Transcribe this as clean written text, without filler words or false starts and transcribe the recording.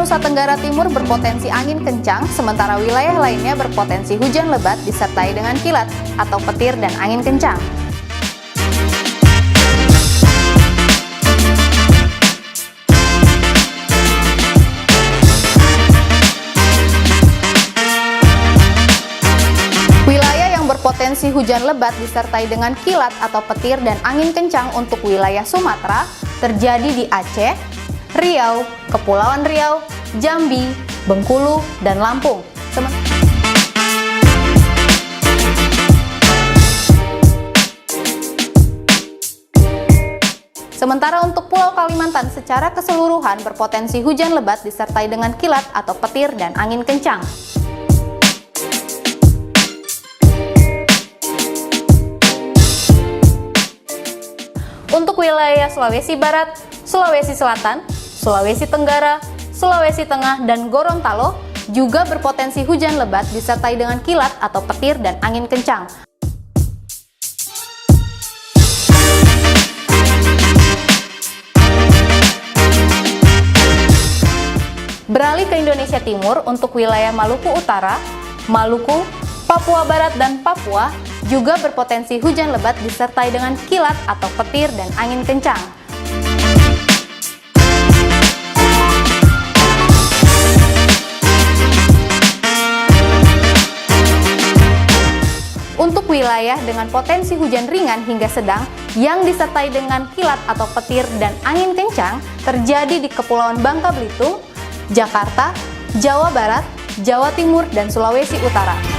Nusa Tenggara Timur berpotensi angin kencang, sementara wilayah lainnya berpotensi hujan lebat disertai dengan kilat atau petir dan angin kencang. Wilayah yang berpotensi hujan lebat disertai dengan kilat atau petir dan angin kencang untuk wilayah Sumatera terjadi di Aceh, Riau, Kepulauan Riau, Jambi, Bengkulu, dan Lampung. Sementara untuk Pulau Kalimantan secara keseluruhan berpotensi hujan lebat disertai dengan kilat atau petir dan angin kencang. Untuk wilayah Sulawesi Barat, Sulawesi Selatan, Sulawesi Tenggara, Sulawesi Tengah, dan Gorontalo juga berpotensi hujan lebat disertai dengan kilat atau petir dan angin kencang. Beralih ke Indonesia Timur, untuk wilayah Maluku Utara, Maluku, Papua Barat, dan Papua juga berpotensi hujan lebat disertai dengan kilat atau petir dan angin kencang. Untuk wilayah dengan potensi hujan ringan hingga sedang yang disertai dengan kilat atau petir dan angin kencang terjadi di Kepulauan Bangka Belitung, Jakarta, Jawa Barat, Jawa Timur, dan Sulawesi Utara.